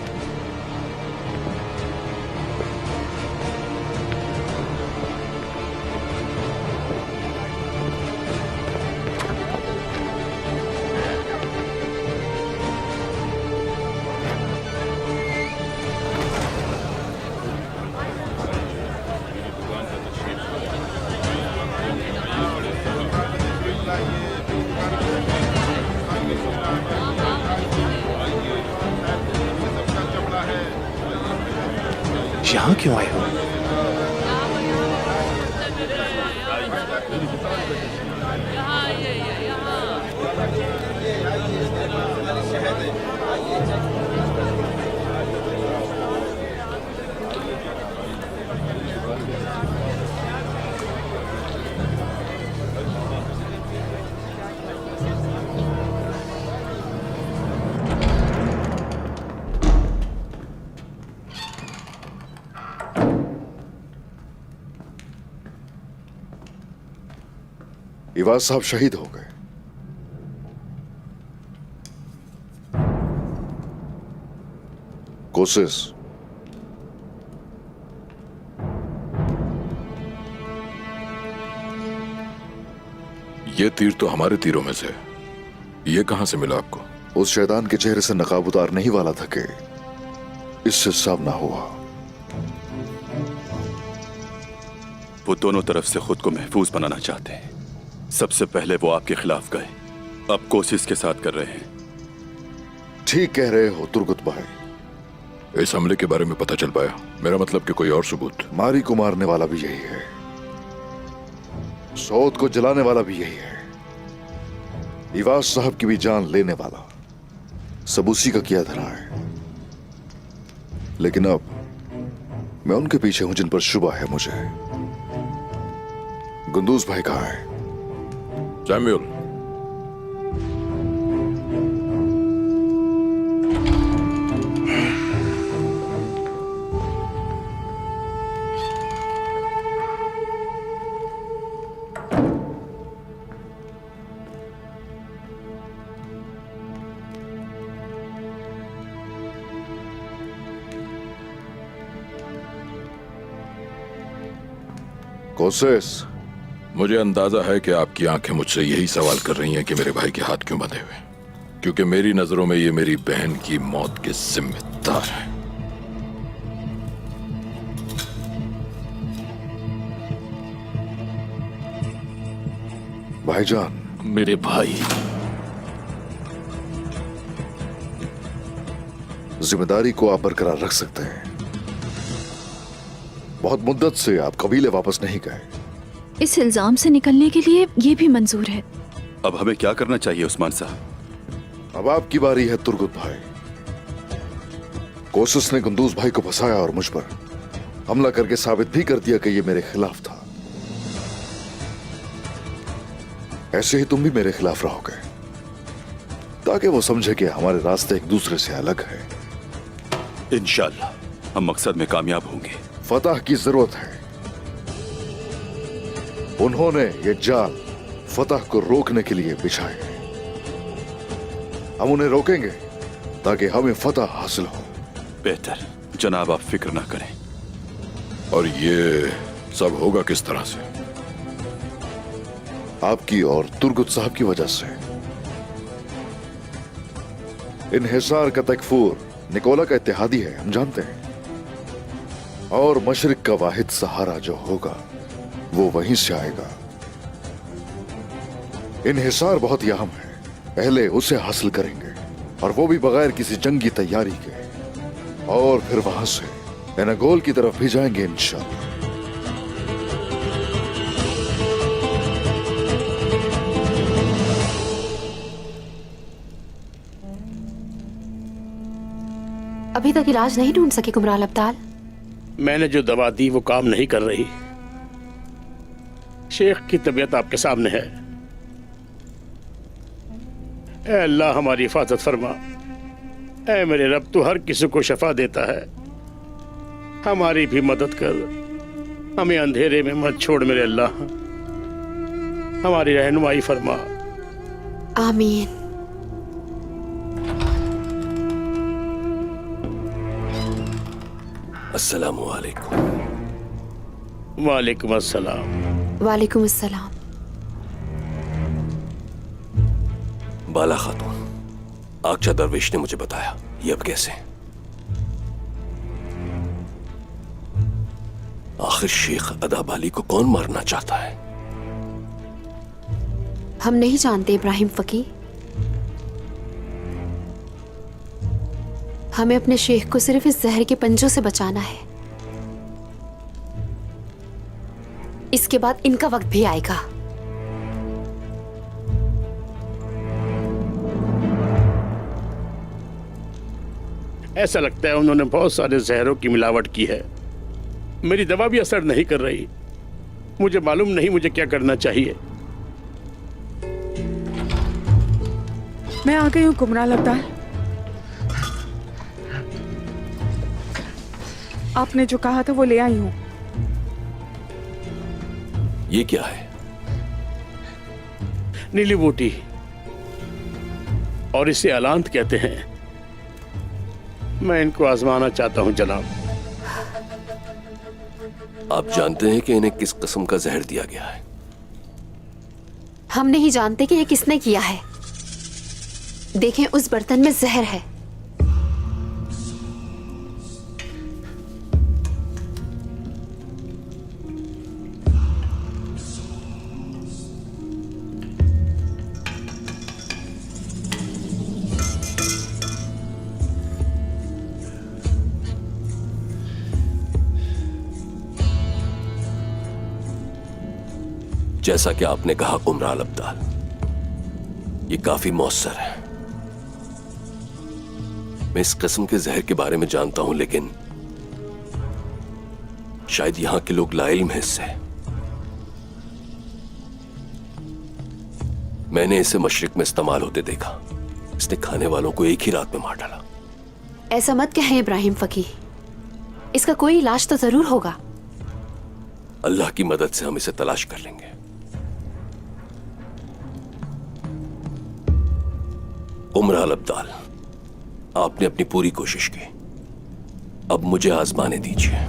G: यहाँ क्यों आए हो?
A: इवाज साहब शहीद हो गए। कोशिश
Q: ये तीर तो हमारे तीरों में से। ये कहां से मिला आपको?
A: उस शैतान के चेहरे से नकाब उतारने ही वाला था कि इससे सामना हुआ।
K: वो दोनों तरफ से खुद को महफूज बनाना चाहते हैं। सबसे पहले वो आपके खिलाफ गए, अब कोशिश के साथ कर रहे हैं।
A: ठीक कह रहे हो तुर्गुत भाई।
Q: इस हमले के बारे में पता चल पाया? मेरा मतलब कि कोई और सबूत?
A: मारी को मारने वाला भी यही है, सौद को जलाने वाला भी यही है, इवाज साहब की भी जान लेने वाला सब उसी का किया धरा है। लेकिन अब मैं उनके पीछे हूं जिन पर शुबा है मुझे। गुंदूज भाई कहां है?
Q: सैमुअल,
A: कोशिश।
Q: मुझे अंदाजा है कि आपकी आंखें मुझसे यही सवाल कर रही हैं कि मेरे भाई के हाथ क्यों बंधे हुए? क्योंकि मेरी नजरों में ये मेरी बहन की मौत के जिम्मेदार है।
A: भाईजान।
B: मेरे भाई।
A: जिम्मेदारी को आप बरकरार रख सकते हैं। बहुत मुद्दत से आप कबीले वापस नहीं गए।
L: इस इल्जाम से निकलने के लिए ये भी मंजूर है।
K: अब हमें क्या करना चाहिए उस्मान साहब?
A: अब आपकी बारी है तुर्गुत भाई। कोशिश ने गुंदूज भाई को फंसाया और मुझ पर हमला करके साबित भी कर दिया कि ये मेरे खिलाफ था। ऐसे ही तुम भी मेरे खिलाफ रहोगे ताकि वो समझे कि हमारे रास्ते एक दूसरे से अलग है।
K: इंशाल्लाह हम मकसद में कामयाब होंगे।
A: फतह की जरूरत है। उन्होंने ये जाल फतह को रोकने के लिए बिछाए हैं। हम उन्हें रोकेंगे ताकि हमें फतह हासिल हो।
K: बेहतर जनाब, आप फिक्र ना करें।
Q: और ये सब होगा किस तरह से?
A: आपकी और तुर्गुत साहब की वजह से। इन्हिसार का तकफूर निकोला का इत्तेहादी है, हम जानते हैं। और मशरिक का वाहिद सहारा जो होगा वो वहीं से आएगा। इन्हिसार बहुत अहम है, पहले उसे हासिल करेंगे और वो भी बगैर किसी जंगी तैयारी के, और फिर वहां से एनागोल की तरफ भी जाएंगे इंशाअल्लाह।
E: अभी तक इलाज नहीं ढूंढ सके कुमराल अब्दाल?
R: मैंने जो दवा दी वो काम नहीं कर रही। शेख की तबीयत आपके सामने है। ऐ अल्लाह हमारी हिफाजत फरमा। ऐ मेरे रब, तू हर किसी को शफा देता है, हमारी भी मदद कर। हमें अंधेरे में मत छोड़ मेरे अल्लाह, हमारी रहनुमाई फरमा।
E: आमीन।
O: अस्सलामु अलैकुम।
R: वालेकुम अस्सलाम।
E: वालेकुम अस्सलाम।
O: बाला खातून, आगचा दरवेश ने मुझे बताया, ये अब कैसे? आखिर शेख अदाब अली को कौन मारना चाहता है?
E: हम नहीं जानते इब्राहिम फकी। हमें अपने शेख को सिर्फ इस जहर के पंजों से बचाना है। इसके बाद इनका वक्त भी आएगा।
R: ऐसा लगता है उन्होंने बहुत सारे जहरों की मिलावट की है। मेरी दवा भी असर नहीं कर रही। मुझे मालूम नहीं मुझे क्या करना चाहिए।
S: मैं आ गई हूँ कुमराल अब्दाल। आपने जो कहा था वो ले आई हूँ।
O: ये क्या है?
R: नीली बूटी, और इसे अलांत कहते हैं। मैं इनको आजमाना चाहता हूँ जनाब।
O: आप जानते हैं कि इन्हें किस किस्म का जहर दिया गया है?
E: हम नहीं जानते कि ये किसने किया है। देखें, उस बर्तन में जहर है।
O: जैसा कि आपने कहा कुमराल अब्दाल, ये काफी मौसर है। मैं इस किस्म के जहर के बारे में जानता हूं, लेकिन शायद यहां के लोग लाइल्म हैं इससे। मैंने इसे मशरिक में इस्तेमाल होते देखा। इसने खाने वालों को एक ही रात में मार डाला।
E: ऐसा मत कहें इब्राहिम फकी। इसका कोई इलाज तो जरूर होगा।
O: अल्लाह की मदद से हम इसे तलाश कर लेंगे। उमराल अब्दाल, आपने अपनी पूरी कोशिश की, अब मुझे आजमाने दीजिए।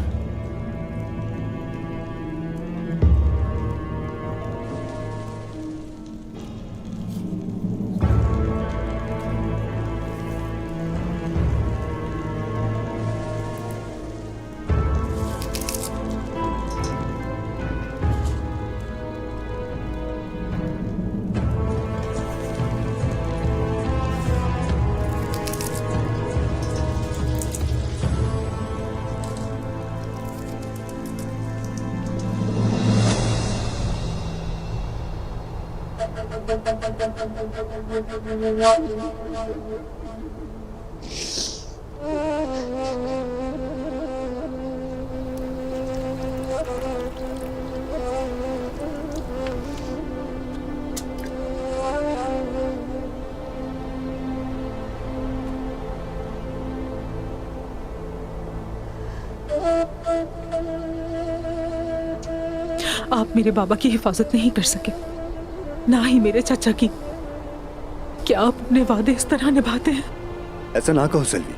F: आप मेरे बाबा की हिफाजत नहीं कर सके, ना ही मेरे चाचा की। क्या आप अपने वादे इस तरह निभाते हैं?
J: ऐसा ना कहो सेल्वी,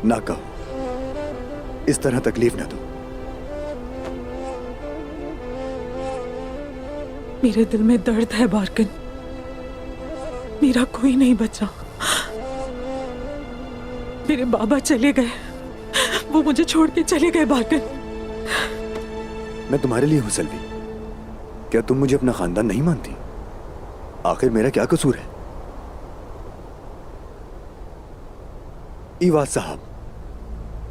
J: ना कहो। इस तरह तकलीफ ना दो।
F: मेरे दिल में दर्द है बारकन। मेरा कोई नहीं बचा। मेरे बाबा चले गए, वो मुझे छोड़ के चले गए बारकन।
J: मैं तुम्हारे लिए हूं सेल्वी। क्या तुम मुझे अपना खानदान नहीं मानती? आखिर मेरा क्या कसूर है? ईवाज साहब,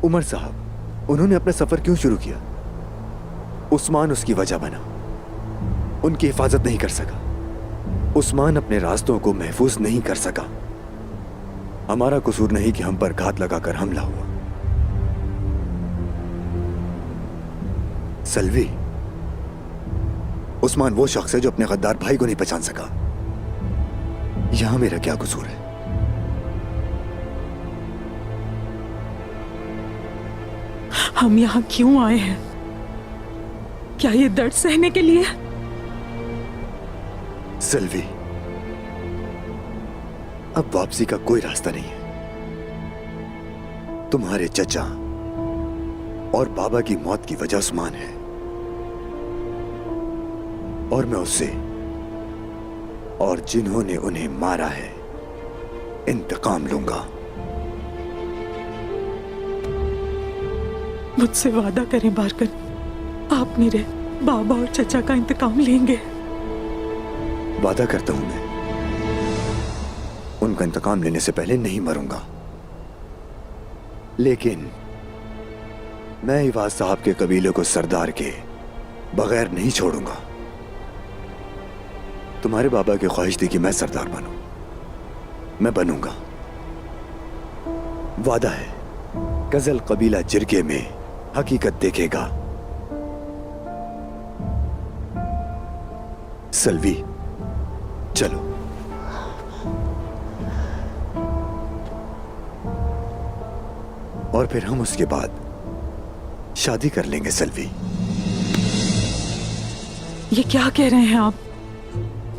J: उमर साहब, उन्होंने अपना सफर क्यों शुरू किया? उस्मान उसकी वजह बना। उनकी हिफाजत नहीं कर सका। उस्मान अपने रास्तों को महफूज नहीं कर सका। हमारा कसूर नहीं कि हम पर घात लगाकर हमला हुआ। सल्वी, उस्मान वो शख्स है जो अपने गद्दार भाई को नहीं पहचान सका। यहां मेरा क्या कसूर है?
F: हम यहाँ क्यों आए हैं? क्या ये दर्द सहने के लिए?
J: सल्वी, अब वापसी का कोई रास्ता नहीं है। तुम्हारे चचा और बाबा की मौत की वजह उस्मान है, और मैं उससे और जिन्होंने उन्हें मारा है इंतकाम लूंगा।
F: मुझसे वादा करें बारकन, आप मेरे बाबा और चचा का इंतकाम लेंगे।
J: वादा करता हूं मैं उनका इंतकाम लेने से पहले नहीं मरूंगा, लेकिन मैं इवाज साहब के कबीले को सरदार के बगैर नहीं छोड़ूंगा। तुम्हारे बाबा की ख्वाहिश थी कि मैं सरदार बनूं, मैं बनूंगा। वादा है, गजल कबीला जिरगे में हकीकत देखेगा। सल्वी, चलो। और फिर हम उसके बाद शादी कर लेंगे। सल्वी,
F: ये क्या कह रहे हैं आप?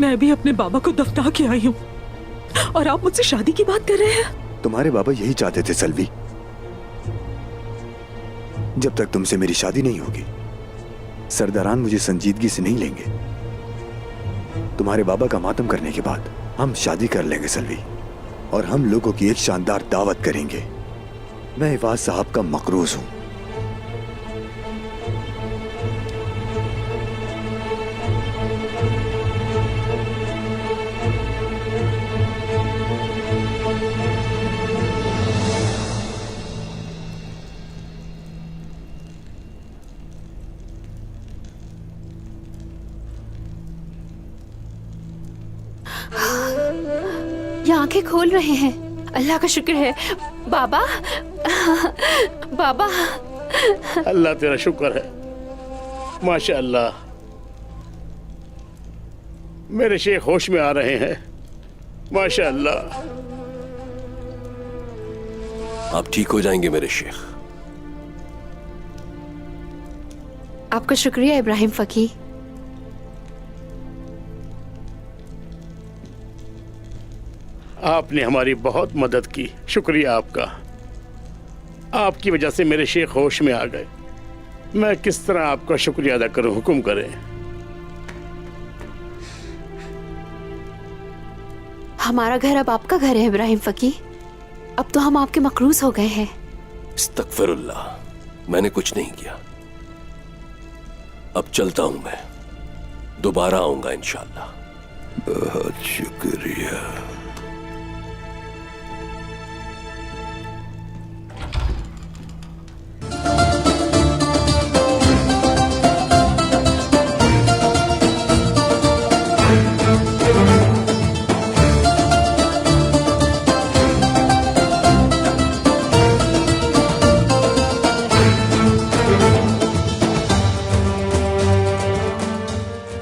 F: मैं भी अपने बाबा को दफना के आई हूँ और आप मुझसे शादी की बात कर रहे हैं?
J: तुम्हारे बाबा यही चाहते थे सल्वी। जब तक तुमसे मेरी शादी नहीं होगी, सरदारान मुझे संजीदगी से नहीं लेंगे। तुम्हारे बाबा का मातम करने के बाद हम शादी कर लेंगे सल्वी, और हम लोगों की एक शानदार दावत करेंगे। मैं इवाज साहब का मकरूज हूं।
E: ये आंखें खोल रहे हैं, अल्लाह का शुक्र है। बाबा, बाबा।
R: अल्लाह तेरा शुक्र है, माशाअल्लाह। मेरे शेख होश में आ रहे हैं, माशाअल्लाह।
O: आप ठीक हो जाएंगे मेरे शेख।
E: आपका शुक्रिया इब्राहिम फकी।
R: आपने हमारी बहुत मदद की, शुक्रिया आपका। आपकी वजह से मेरे शेख होश में आ गए। मैं किस तरह आपका शुक्रिया अदा करूं, हुक्म करें।
E: हमारा घर अब आपका घर है इब्राहिम फकी। अब तो हम आपके मकरूज हो गए हैं।
O: इस्तगफिरुल्लाह, मैंने कुछ नहीं किया। अब चलता हूं मैं, दोबारा आऊंगा इंशाअल्लाह।
Q: बहुत शुक्रिया।